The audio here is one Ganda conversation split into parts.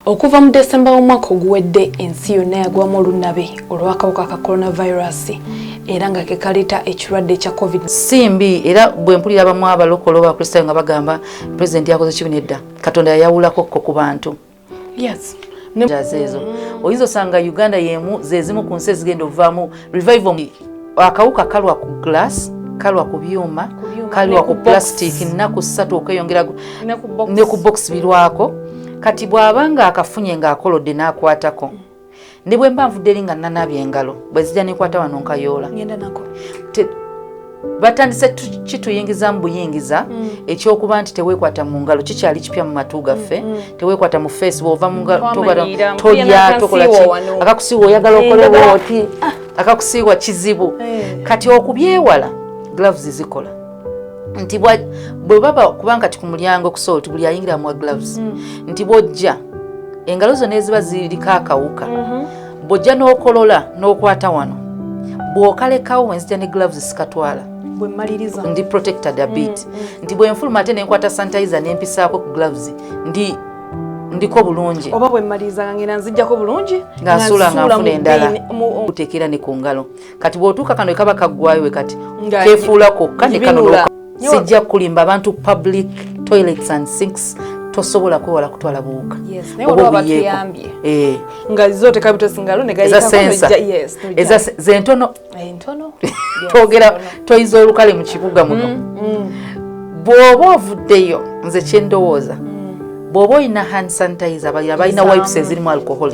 Okuva mu December omwaka oguwedde ensi yonna yagwamu olunabe olw'akawuka ka coronavirus era nga kekaleta ekirwadde kya COVID. Simbi era bwe mpulira abamu abalokolo ba Kristo nga bagamba president yakoze kibi nedda Katonda yayawulako ku bantu. Yes. Ezo oyinza osanga Uganda yemu zezimu ku nsi ezigenda ovaamu revival. Akawuka kalwa ku glass, kalwa ku byuma, kalwa ku plastic nnaku 3 okweyongera ne ku box birwako. Kati bw'abanga akafunye ng'akolodde n'akwatako ne bwe mba nvudde eri nga nanabye engalo bwe zijja nekwata wano nkayoola batandise kituyingiza mu buyingiza ekyokuba nti teweekwata mu ngalo kikyali kipya mu matu gaffe teweekwata mu face bw'ova mu ngalo tolya tokola ki akakusiiwa oyagala okolewo oti akakusiiwa kizibu kati okubyewala gloves zikola nti bwe baba kubanga ti ku mulyango kusobola buli ayingira mu gloves nti bw'ojja engalo zo neziba ziriko akawuka bw'ojja n'okolola n'okwata wano bw'okalekawo wenzija ne gloves sikatwala ndi protected a bit nti bwe nfuluma ate nenkwata sanitizer nempisaako ku gloves ndiko bulungi oba bwe mmaliriza ngena nzijjako bulungi ng'asuula nga nfuna endala kuteekera ne ku ngalo kati bw'otuuka kano ekaba kaggwayo we kati keefuulako kane kano sijja kulimba abantu public toilets and sinks tosobola kwewala kutwala buwuka nga zo tekabitosingalo eza zentono twogera toyiza olukale mu kibuga muno bw'oba ovuddeyo nze kyendowooza bw'oba olina hand sanitizer balina wipes ezirimu alcohol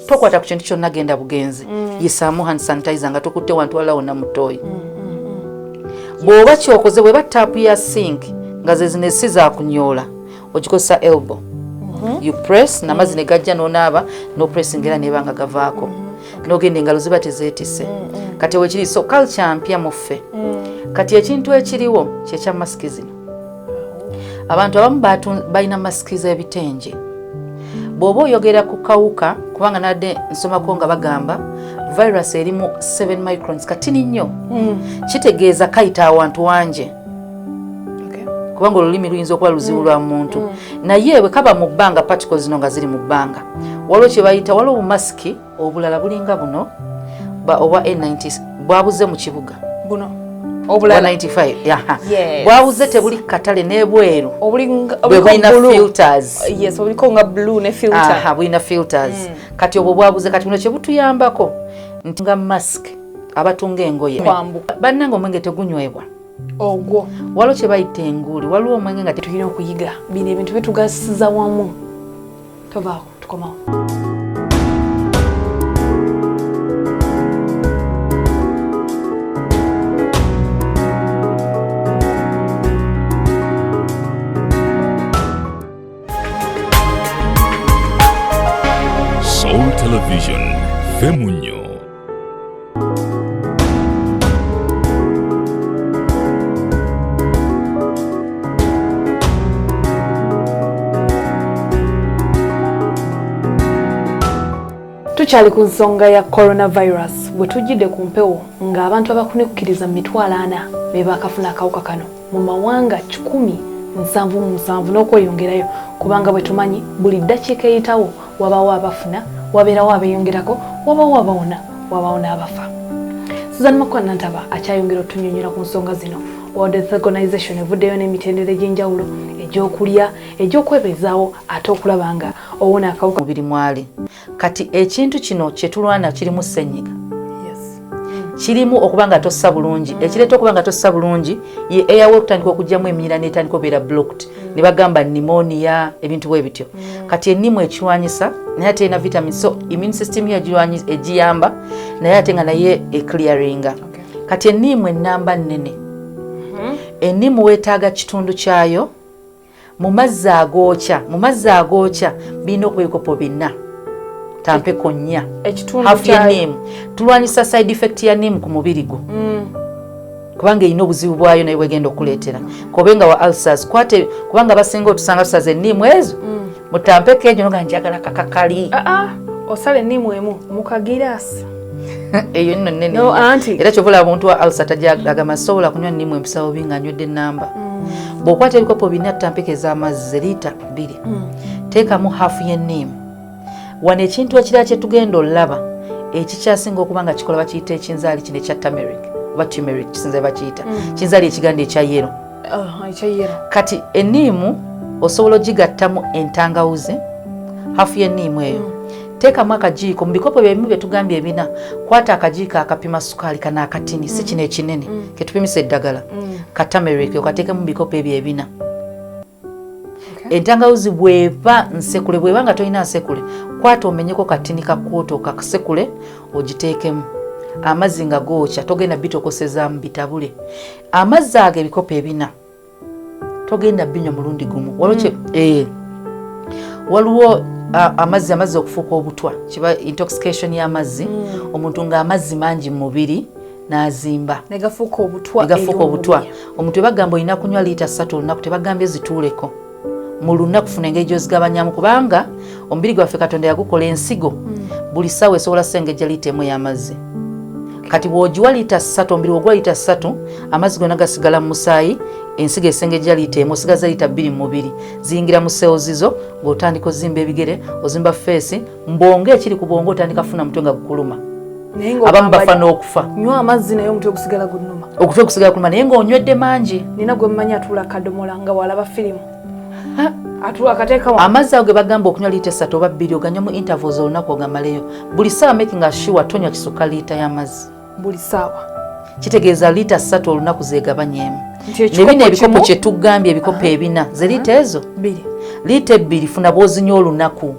tokwata ku kintu kyonna genda bugenzi yisaamu hand sanitizer nga tokutte wantwala wonna mutooyi bw'oba kyokoze bweba taapu ya sink nga zezine si zakunyoola ogikozesa elbow you press namazzi ne gajja n'onaaba n'opressing era nebanga gavaako n'ogenda engalo ziba tezeetise kati wekiri so culture mpya muffe kati ekintu ekiriwo kyekya masiki zino abantu abamu balina masiki z'ebitenje bw'oba oyogera ku kawuka kubanga nadde nsomako nga bagamba virus erimu 7 microns katini nnyo kitegeeza kayita awantu wanje kubanga olulimi luyinza okuba luzibu lwa muntu naye bwe kaba mu bbanga particles zino nga ziri mu bbanga waliwo kye bayita waliwo obumasiki obulala bulinga buno oba N90 bwabuze mu kibuga buno obulala 95 bwabuze tebuli katale n'ebweru bulina filters obuliko nga blue ne filter bulina filters kati obwo bwabuze kati buno kye butuyambako nti nga mask abatunga engoye bannanga omwenge tegunywebwa ogwo waliwo kye bayita enguuli waliwo omwenge nga tulina okuyiga bino ebintu bitugasiza wamu tovaawo tukomawo Soul Television, Femunyo. Tukyali ku nsonga ya coronavirus bwe tujjidde ku mpewo ng'abantu abakunekkiriza mu mitwalo 4 be bakafuna akawuka kano mu mawanga 177 n'okweyongerayo kubanga bwe tumanyi buli ddakiika eyitawo wabawo abafuna wabeerawo abeeyongerako wabawo abawona wabawo n'abafa. Susan Makwana Ntaba akyayongera otunyonyola ku nsonga zino. World Health Organization evuddeyo n'emitendera egy'enjawulo egy'okulya egy'okwebezaawo ate okulaba nga owona akawuka mubiri mwali kati ekintu kino kye tulwana kirimu ssenyiga kirimu okuba nga tossa bulungi ekireeta okuba nga tossa bulungi ye airway okutandika okugyamu emiyira n'etandika obeera blocked ne bagamba pneumonia ebintu bwe bityo kati ennimu ekirwanyisa naye ate erina vitamin so immune system egiyamba naye ate nga naye eclearinga kati ennimu ennamba nnene ennimu weetaaga kitundu kyayo mu mazzi agookya birina okuba ebikopo 4 tampeko 4 hafu y'ennimu tulwanyisa side effect ya nnimu ku mubiri gwo kubanga erina obuzibu bwayo naye bwegenda okuleetera kobenga wa ulcers kubanga basinga otusanga tusaza ennimu ezo mu tampeko egyo noga njagala kakakali osala ennimu emu mu kagiraasi eyo nno nnene era kyovula omuntu wa ulcer tajagama sobola kunywa nnimu empisawo binga anywedde ennamba bw'okwata ebikopo 4 tampeko ez'amazzi lita 2 teekamu hafu y'ennimu Wano ekintu ekirala kye tugenda olaba ekikyasinga okuba nga kikola bakiyita ekinzaali kino ekya turmeric oba turmeric kisinze bakiyita kinzaali ekiganda ekya yero. Kati enniimu osobola ogigattamu entangawuzi hafu y'enniimu eyo teekamu akajiiko mu bikopo byebimu bye tugambye ebina kwata akajiiko akapima sukaali kana akatini si kino ekinene ke tupimisa eddagala ka turmeric okateeke mu bikopo ebyo ebina. Entangawuzi bweba nsekule bweba nga tolina nsekule kwata omenyeko katini kakwoto kasekule ogiteekemu amazzi nga gookya togenda bitokosezaamu bitabule amazzi ago ebikopo ebina togenda binywa mulundi gumu waliwo amazzi okufuuka obutwa kiba intoxication y'amazzi omuntu nga amazzi mangi mu mubiri n'azimba negafuuka obutwa omuntu bagamba olina kunywa liita 3 olunaku tebagambye zituuleko mu lunaku funa engeri gy'ozigabanyamu kubanga omubiri gwaffe Katonda yagukola ensigo buli ssaawa esobola sengejja liita emu y'amazzi. Kati bw'ogiwa liita 3 omubiri ogwa liita 3 amazzi gonna gasigala mu musaayi ensigo esengejja liita emu osigaza liita 2 mu mubiri ziyingira mu cells zo ng'otandika ozimba ebigere ozimba feesi mbongo ekiri ku bwongo otandika funa mutwe nga gukuluma abamu bafa n'okufa. Nywa amazzi naye omutwe gusigala gunnuma okutwe gusigala kuluma naye ng'onywedde mangi. Nina gwe mmanyi atuula kadomola nga walaba firimu amazzi ago ge bagamba okunywa liita 3 oba 2 oganywa mu intervals olunaku ogamaleyo buli ssaawa making sure tonywa kisukka liita y'amazzi buli ssaawa kitegeeza liita 3 olunaku zegabanyeemu. Nebino ebikopo kye tugambye ebikopo ebina ze liita ezo liita 2 funa bw'ozinywa olunaku.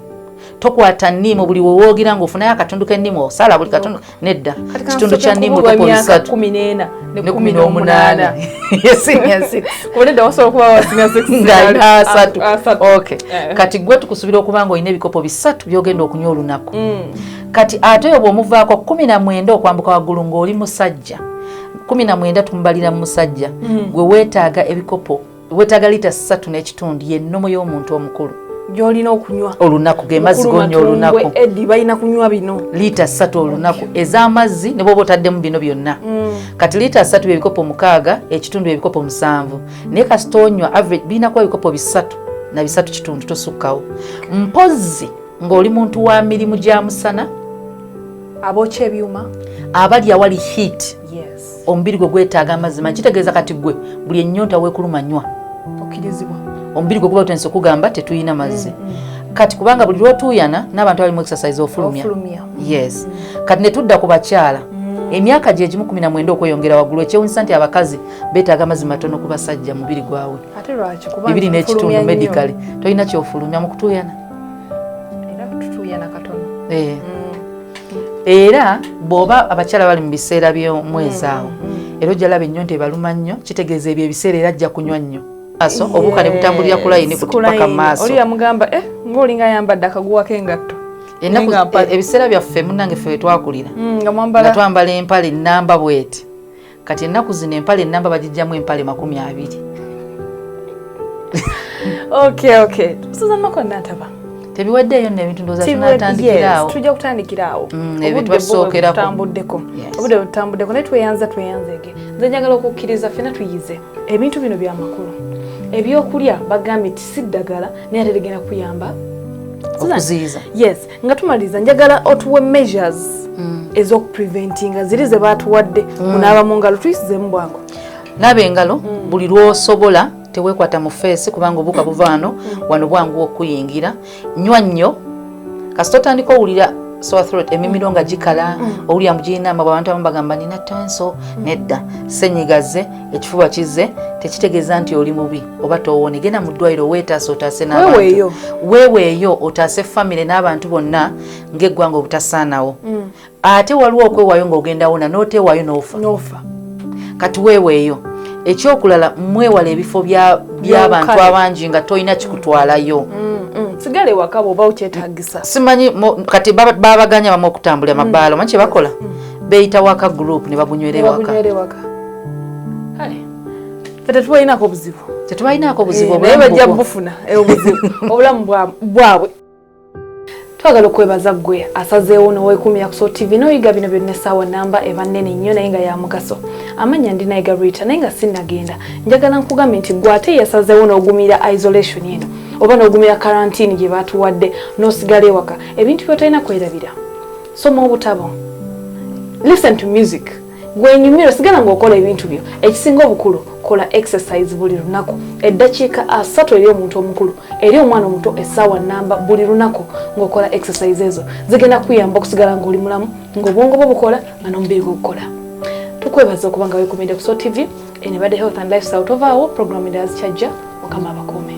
Tokwata nniimu buli wewoogera ng'ofunayo akatundu k'enniimu osala buli katundu nedda kitundu kya nniimu bikopo 3 14 ne 18 ng'alina 3. Okay. Kati gwe tukusuubira okuba nga olina ebikopo 3 by'ogenda okunywa olunaku. Kati ate oyo bw'omuvaako 19 okwambuka waggulu ng'oli musajja 19 tumubalira mu musajja gwe weetaaga ebikopo weetaaga liita 3 n'ekitundu y'ennomo y'omuntu omukulu gy'olina okunywa olunaku ge mazzi g'onywa olunaku eddi balina kunywa bino liita 3 olunaku ez'amazzi ne bw'oba otaddemu bino byonna. Kati liita 3 by'ebikopo 6 ekitundu ebikopo 7 naye kasita onywa average birina kuba ebikopo 3 na 3 kitundu tosukkawo mpozzi ng'oli muntu wa mirimu gya musana abookya ebyuma abali awali heat omubiri gwe gwetaaga amazzi mangi kitegeeza kati gwe buli ennyonta weekuluma nywa okkirizibwa omubiri gwe guba otandise okugamba tetuyina mazzi. Kati kubanga buli lw'otuuyana n'abantu abali mu exercise ofulumya. Yes. Kati ne tudda ku bakyala emyaka gye gimu 19 okweyongera waggulu ekyewunyisa nti abakazi beetaaga amazzi matono ku basajja mubiri gwabwe. Ate lwaki kubanga 2 n'ekitundu medically tolina kyofulumya mu kutuuyana era tutuuyana katono. Era bw'oba abakyala bali mu biseera by'omwezi awo era ojjalaba ennyonta ebaluma nnyo kitegeeza ebyo ebiseera era ajja kunywa nnyo aso obuuka ne butambulira ku layini kutupaka mu maaso. Oli yamugamba ng'olinga ayambadde akaguwako engatto. Ebiseera byaffe munnange ffe twakulira nga twambala empale ennamba bweti kati ennaku zino empale ennamba bagijjamu empale 20. Okay. Susan Makonda ntaba tebiwaddeeyo nno ebintu ndowooza tunatandikiraawo tujja kutandikiraawo ebintu basookerako obudde butambuddeko naye tweyanzege nze njagala okukkiriza ffena tuyize ebintu bino byamakulu ebyokulya bagambye nti si ddagala naye ate ligenda kuyamba okuziiza. Yes, nga tumaliriza njagala otuwe measures ez'okupreventinga ziri ze baatuwadde munaaba mu ngalo tuyisizemu bwangu naaba engalo buli lw'osobola teweekwata mu feesi kubanga obuuka buva wano bwangu okuyingira. Nywa nnyo kasita otandika owulira sore throat emimiro nga gikala owulira mugirina amabwa abantu abamu bagamba nina tonso nedda senyigaze ekifuba kize tekitegeeza nti oli mubi oba toowone genda mu ddwaliro weetaase otaase n'abantu weeweeyo otaase famire n'abantu bonna ng'eggwanga obutasaanawo ate waliwo okwewaayo ng'ogenda wona n'oteewaayo n'ofa kati weeweeyo. Ekyokulala mwewala ebifo by'abantu abangi nga tolina kikutwalayo. Sigale waka bw'oba okyetaagisa. Simanyi kati babaganya bamu okutambula amabaala omanyi kye bakola beeyita waka group ne bagunywera ewaka. Kale tetubalinaako buzibu. Tetubalinaako buzibu naye bajja bufuna obuzibu obulamu bwabwe. Twagala okwebaza ggwe asazeewo n'oweekumira ku Soul TV n'oyiga bino byonna essaawa namba eba nnene nnyo naye nga ya mugaso. Amanya ndinayiga Rita naye nga sinnagenda njagala nkugambe nti ggwe ate yasazeewo n'ogumira isolation eno oba n'ogumira karantini gye baatuwadde n'osigala ewaka ebintu by'otalina kwerabira. Soma obutabo, listen to music, gwenyumira sigala ng'okola ebintu byo. Ekisinga obukulu kola exercise buli lunaku eddakiika 3 eri omuntu omukulu, eri omwana omuto essaawa nnamba buli lunaku ng'okola exercise ezo zigenda kuyamba okusigala ng'oli mulamu ng'obwongo bwo bukola nga n'omubiri gwo bukola. Tukwebaza okuba nga weekumidde ku Soul TV. Enibadde Health and Lifestyle tovaawo programu endala zikyajja. Mukama abakuume.